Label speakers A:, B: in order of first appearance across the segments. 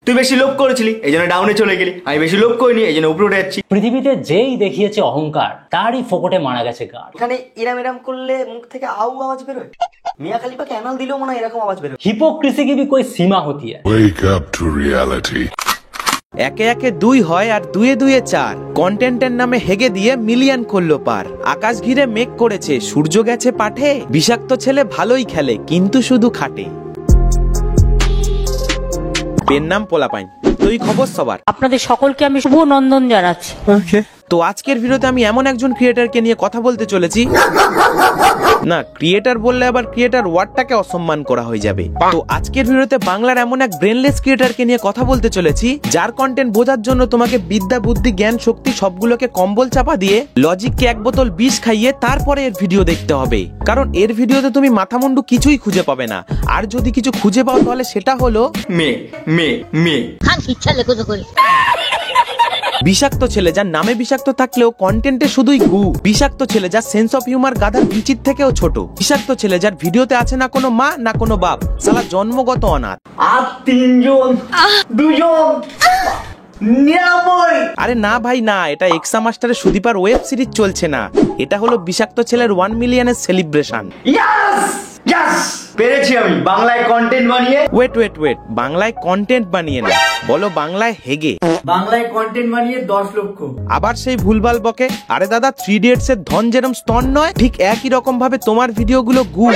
A: তুই বেশি লোভ করেছিলি এই জন্য ডাউনে চলে গেলি, আমি বেশি লোভ করিনি এই জন্য উপরে উঠে যাচ্ছি।
B: পৃথিবীতে যেই দেখিয়েছে অহংকার তারই ফোকটে মারা গেছে গাড়।
C: এখানে এরাম এরাম করলে মুখ থেকে আউ আওয়াজ বেরোয়, মিয়া খালিফা ক্যানাল দিলেও মনে হয় এরকম আওয়াজ বেরোয়।
B: হিপোক্রিসি কি भी कोई सीमा होती है?
D: Wake up to reality.
E: একে একে 2 হয় আর 2 2 4 কন্টেন্টের নামে হেগে দিয়ে মিলিয়ন করলো পার। আকাশ ঘিরে মেঘ করেছে, সূর্য গেছে পাঠে, বিষাক্ত ছেলে ভালোই খেলে কিন্তু শুধু খাটে। পেন নাম পোলাপাইন। তো এই খবর সবার,
F: আপনাদের সকলকে আমি শুভ নন্দন জানাচ্ছি।
E: তো আজকের ভিডিওতে আমি এমন একজন ক্রিয়েটরকে নিয়ে কথা বলতে চলেছি, না ক্রিয়েটর বললে আবার ক্রিয়েটর ওয়ার্ডটাকে অসম্মান করা হয়ে যাবে। তো আজকের ভিডিওতে বাংলার এমন এক ব্রেনলেস ক্রিয়েটরকে নিয়ে কথা বলতে চলেছি, যার কন্টেন্ট বোঝার জন্য তোমাকে বিদ্যা বুদ্ধি জ্ঞান শক্তি সবগুলোকে কম্বল চাপা দিয়ে লজিককে এক বোতল বিষ খাইয়ে তারপরে এর ভিডিও দেখতে হবে। কারণ এর ভিডিওতে তুমি মাথা মুন্ডু কিছুই খুঁজে পাবে না, আর যদি কিছু খুঁজে পাও তাহলে সেটা হলো বিষাক্ত ছেলে, যার নামে বিষাক্ত থাকলেও কন্টেন্টে শুধুই গু। বিষাক্ত ছেলে যার সেন্স অফ হিউমার গাধার বিচির থেকেও ছোট। বিষাক্ত ছেলে যার ভিডিওতে আছে না কোনো মা না কোনো বাপ, সালা জন্মগত অনাথ।
A: আর 3 জন 2 জন 99।
E: আরে না ভাই না, এটা এক্সা মাস্টারের সুদীপার ওয়েব সিরিজ চলছে না, এটা হলো বিষাক্ত ছেলের 1 মিলিয়নের সেলিব্রেশন।
A: পেরেছি আমি বাংলায় কন্টেন্ট বানিয়ে।
E: ওয়েট বাংলায় কন্টেন্ট বানিয়ে না, বলো বাংলায় হেগে।
A: বাংলায় কন্টেন্ট বানিয়ে 10 লক্ষ।
E: আবার সেই ভুলভাল বকে। আরে দাদা 3 ইডিয়টস এর ধন যেরকম স্তন নয়, ঠিক একই রকম ভাবে তোমার ভিডিওগুলো গু,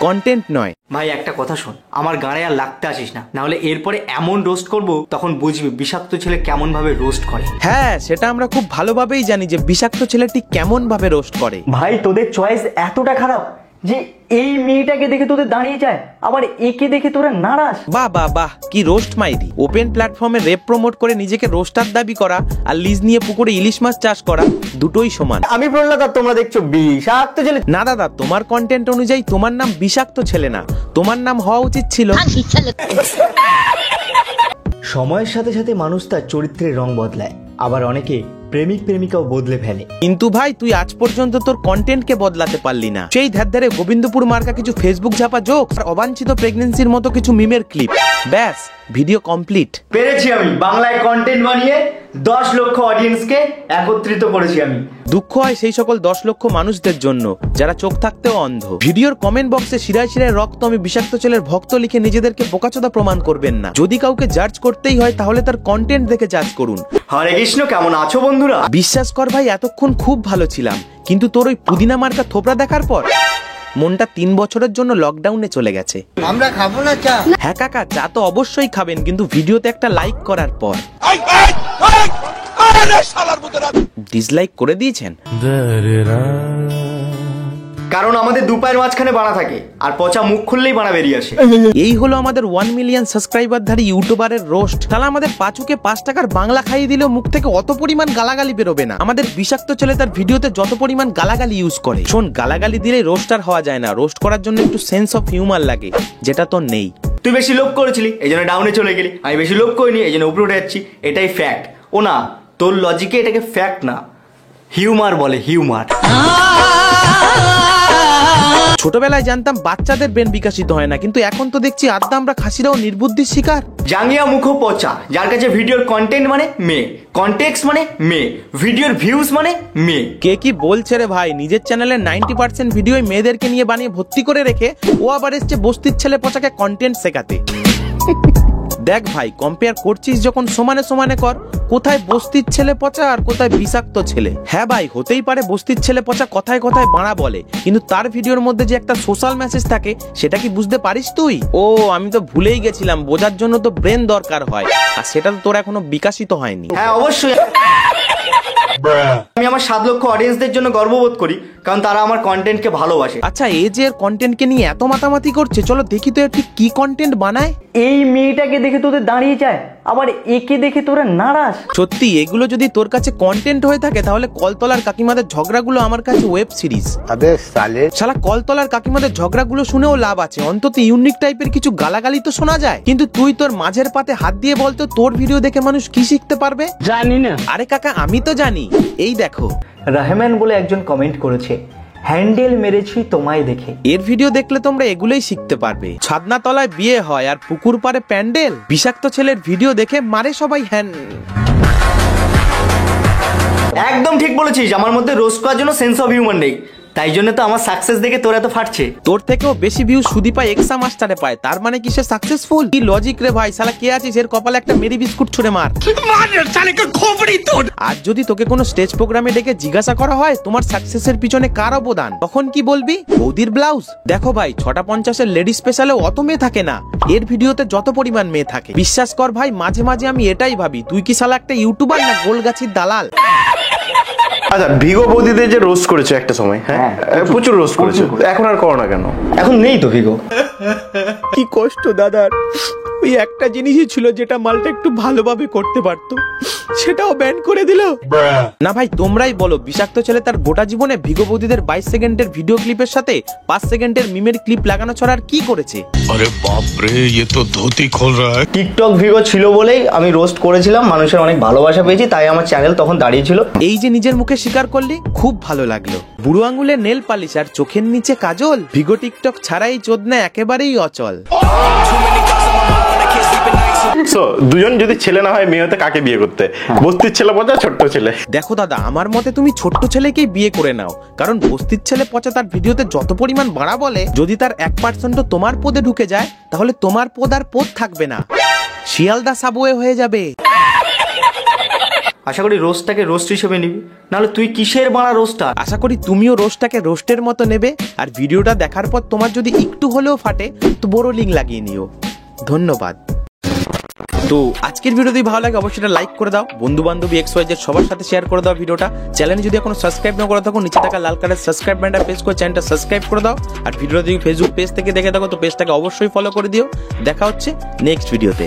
E: কন্টেন্ট নয়।
A: ভাই একটা কথা শোন, আমার গানে আর লাগতে আসিস না, না হলে এরপরে এমন রোস্ট করব তখন বুঝবি বিষাক্ত ছেলে কেমন ভাবে রোস্ট করে।
E: হ্যাঁ সেটা আমরা খুব ভালোভাবেই জানি যে বিষাক্ত ছেলেটি কেমন ভাবে রোস্ট করে।
C: ভাই তোদের চয়েস এতটা খারাপ যে এই মেয়েটাকে দেখে তোদের দাঁড়িয়ে যায়, আবার একে দেখে তোরা নারাজ।
E: বাহ কি রোস্ট মাইরি। ওপেন প্ল্যাটফর্মে রেপ প্রমোট করে নিজেকে রোস্টার দাবি করা আর লিজ নিয়ে পুকুরে ইলিশ মাছ চাষ করা দুটোই সমান।
C: আমি প্রহ্লাদ আর তোমরা দেখছো বিষাক্ত ছেলে।
E: না দাদা, তোমার কন্টেন্ট অনুযায়ী তোমার নাম বিষাক্ত ছেলে না, তোমার নাম হওয়া উচিত ছিল।
A: সময়ের সাথে সাথে মানুষ তার চরিত্রের রং বদলায়, আবার অনেকে প্রেমিক প্রেমিকাও বদলে ফেলে।
E: কিন্তু ভাই তুই আজ পর্যন্ত তোর কন্টেন্টকে বদলাতে পারলি না। সেই ধারে গোবিন্দপুর মার্কা কিছু ফেসবুক ঝাপা জোক আর অবাঞ্ছিত প্রেগন্যান্সির মতো কিছু মিমের ক্লিপ, ব্যাস ভিডিও কমপ্লিট।
A: পেরেছি আমি বাংলায় কন্টেন্ট বানিয়ে 10 লক্ষ অডিয়েন্সকে একত্রিত করেছি আমি।
E: দুঃখ হয় সেই সকল 10 লক্ষ মানুষদের জন্য যারা চোখ থাকতেও অন্ধ। ভিডিওর কমেন্ট বক্সে শিরায় শিরায় রক্ত আমি বিষাক্ত ছেলের ভক্ত লিখে নিজেদেরকে বোকাচোদা প্রমাণ করবেন না। যদি কাউকে জাজ করতেই হয় তাহলে তার কন্টেন্ট দেখে জাজ করুন।
A: হরে কৃষ্ণ, কেমন আছো বন্ধুরা?
E: বিশ্বাস কর ভাই এতক্ষণ খুব ভালো ছিলাম, কিন্তু তোর ওই পুদিনা মার্কা থোপড়া দেখার পর মনটা 3 বছরের জন্য লকডাউনে চলে গেছে।
C: আমরা খাবো না চা?
E: হ্যাঁ কাকা, চা তো অবশ্যই খাবেন, কিন্তু ভিডিওতে একটা লাইক করার পর ডিসলাইক করে দিয়েছেন।
A: কারণ আমাদের দুপায়ের মাঝখানে বানা থাকে আর পচা মুখ খুললেই বানা বেরিয়ে আসে।
E: এই হলো আমাদের 1 মিলিয়ন সাবস্ক্রাইবারধারী ইউটিউবারের রোস্ট। তাহলে আমাদের পাঁচুকে 5 টাকার বাংলা খাইয়ে দিলেও মুখ থেকে অত পরিমাণ গালাগালি বেরোবে না। আমাদের বিষাক্ত ছেলে তার ভিডিওতে যত পরিমাণ গালাগালি ইউজ করে। শোন, গালাগালি দিলে রোস্টার হওয়া যায় না, রোস্ট করার জন্য একটু সেন্স অফ হিউমার লাগে, যেটা তোর নেই।
A: তুই বেশি লোভ করেছিলি এই জন্য ডাউনে চলে গেলি, আমি বেশি লোভ করিনি এই জন্য উপরে উঠে যাচ্ছি, এটাই ফ্যাক্ট। ও না, তোর লজিকে এটাকে ফ্যাক্ট না হিউমার বলে, হিউমার।
E: ছোটবেলায় জানতাম বাচ্চাদের ব্রেন বিকশিত হয় না, কিন্তু এখন তো দেখছি আড্ডা আমরা খাসিরাও নির্বুদ্ধির শিকার।
A: জাঙ্গিয়া মুখো পচা, যার কাছে ভিডিওর কন্টেন্ট মানে মেয়ে, কন্টেক্সট মানে মেয়ে, ভিডিওর ভিউজ মানে মেয়ে।
E: কে কি বলছে রে ভাই? নিজের চ্যানেলের 90% ভিডিও মেয়েদেরকে নিয়ে বানিয়ে ভর্তি করে রেখে ও আবার এসছে বস্তির ছেলে পচাকে কন্টেন্ট শেখাতে। দেখ ভাই, কম্পেয়ার করছিস যখন সমানে সমানে কর, কোথায় বস্তির ছেলে পচা আর কোথায় বিষাক্ত ছেলে। হ্যাঁ ভাই, হতেই পারে বস্তির ছেলে পচা কথায় কথায় বাড়া বলে, কিন্তু তার ভিডিওর মধ্যে যে একটা সোশ্যাল মেসেজ থাকে সেটা কি বুঝতে পারিস তুই? ও আমি তো ভুলেই গেছিলাম, বোঝার জন্য তো ব্রেন দরকার হয়, আর সেটা তো তোর এখনো বিকশিত হয়নি।
A: হ্যাঁ অবশ্যই, আমি আমার 7 লক্ষ অডিয়েন্সদের জন্য গর্ববোধ করি, কারণ তারা আমার কন্টেন্টকে ভালোবাসে।
E: আচ্ছা, এই যে এর কন্টেন্টকে নিয়ে এত মাতামাতি করছে, চলো দেখি তো এর ঠিক কি কন্টেন্ট বানায়।
C: এই মেয়েটাকে দেখে তোদের দাঁড়িয়ে যায়, আবার একে দেখে তোরা নারাজ।
E: সত্যি এগুলো যদি তোর কাছে কন্টেন্ট হয়ে থাকে তাহলে কলতলার কাকিমাদের ঝগড়াগুলো আমার কাছে ওয়েব সিরিজ। শালা কলতলার কাকিমাদের ঝগড়াগুলো শুনেও লাভ আছে, অন্তত ইউনিক টাইপের কিছু গালাগালি তো শোনা যায়। কিন্তু তুই তোর মাঝের পাতে হাত দিয়ে বলতো তোর ভিডিও দেখে মানুষ কি শিখতে পারবে?
B: জানি না।
E: আরে কাকা, আমি তো জানি। এই দেখো,
A: রহমান বলে একজন কমেন্ট করেছে,
C: হ্যান্ডেল মেরেছি তোমায় দেখে।
E: এর ভিডিও দেখলে তোমরা এগুলোই শিখতে পারবে। ছাদনা তলায় বিয়ে হয় আর পুকুর পাড়ে প্যান্ডেল। বিষাক্ত ছেলের ভিডিও দেখে মারে সবাই
A: একদম ঠিক বলেছিস, আমার মধ্যে রোস্ট করার জন্য সেন্স অফ হিউমার নেই, তাই জন্য তো আমার সাকসেস দেখে তোর এত ফাটছে।
E: তোর থেকেও বেশি ভিউ সুদীপা এক্সা মাস্টারে পায়, তার মানে কি সে সাকসেসফুল? কি লজিক রে ভাই, শালা কে আছিস এর কপালে একটা মেরি বিস্কুট ছুঁড়ে মার। আর যদি তোকে কোনো স্টেজ প্রোগ্রামে ডেকে জিজ্ঞাসা করা হয় তোমার সাকসেসের পিছনে কার অবদান, তখন কি বলবি? বৌদির ব্লাউজ। দেখো ভাই, 6:50 লেডি স্পেশালে অত মেয়ে থাকে না, এর ভিডিওতে যত পরিমাণ মেয়ে থাকে। বিশ্বাস কর ভাই, মাঝে মাঝে আমি এটাই ভাবি, তুই কি শালা একটা ইউটিউবার না গোলগাছির দালাল?
G: আচ্ছা, ভিগো বৌদিদের যে রোস্ট করেছে একটা সময়, হ্যাঁ প্রচুর রোস্ট করেছে, এখন আর করো না কেন?
A: এখন নেই তো ভিগো।
E: কি কষ্ট দাদার, ওই একটা জিনিসই ছিল যেটা মালটা একটু ভালোভাবে করতে পারতো, সেটাও ব্যান করে দিল। না ভাই, তোমরাই বলো, বিষাক্ত ছেলে তার গোটা জীবনে ভিগো বৌদিদের 22 সেকেন্ডের ভিডিও ক্লিপের সাথে 5 সেকেন্ডের মিমের ক্লিপ লাগানো ছাড়া আর কি করেছে?
D: अरे बाप रे, ये तो धोती खोल रहा है।
A: টিকটক ভিগো ছিল বলেই আমি রোস্ট করেছিলাম, মানুষের অনেক ভালোবাসা পেয়েছি, তাই আমার চ্যানেল তখন দাঁড়িয়েছিল।
E: এই যে নিজের মুখে স্বীকার করলি, খুব ভালো লাগলো। বুড়ো আঙুলে নেল পালিশ আর চোখের নিচে কাজল, ভিগো টিকটক ছাড়াই চোদনা একেবারেই অচল।
G: সো দুজন যদি ছেলে না হয় মেয়ে হতে কাকে বিয়ে করতে? বস্তির ছেলে পচা, ছোট্ট ছেলে?
E: দেখো দাদা, আমার মতে তুমি ছোট্ট ছেলেকেই বিয়ে করে নাও, কারণ বস্তির ছেলে পচা তার ভিডিওতে যত পরিমাণ বাড়া বলে, যদি তার 1% তোমার পদে ঢুকে যায়, তাহলে তোমার পদ আর পদ থাকবে না, শিয়ালদা সাবওয়ে হয়ে যাবে।
A: আশা করি রোস্টটাকে রোস্ট হিসেবে নিবি, নাহলে তুই কিসের বাড়া রোস্টার?
E: আশা করি তুমিও রোস্টটাকে রোস্টের মতো নেবে, আর ভিডিওটা দেখার পর তোমার যদি একটু হলেও ফাটে তো বড় লিঙ্ক লাগিয়ে নিও। ধন্যবাদ। তো আজকের ভিডিও যদি ভালো লাগে অবশ্যই লাইক করে দাও, বন্ধু বান্ধবী XYZ সবার সাথে শেয়ার করে দাও ভিডিওটা। চ্যানেলে যদি এখনো সাবস্ক্রাইব না করে থাকো, নিচে থাকা লাল কালার সাবস্ক্রাইব বাটনটা প্রেস করে চ্যানেলটা সাবস্ক্রাইব করে দাও। আর ভিডিওটা যদি ফেসবুক পেজ থেকে দেখে থাকো তো পেজটাকে অবশ্যই ফলো করে দিও। দেখা হচ্ছে নেক্সট ভিডিওতে।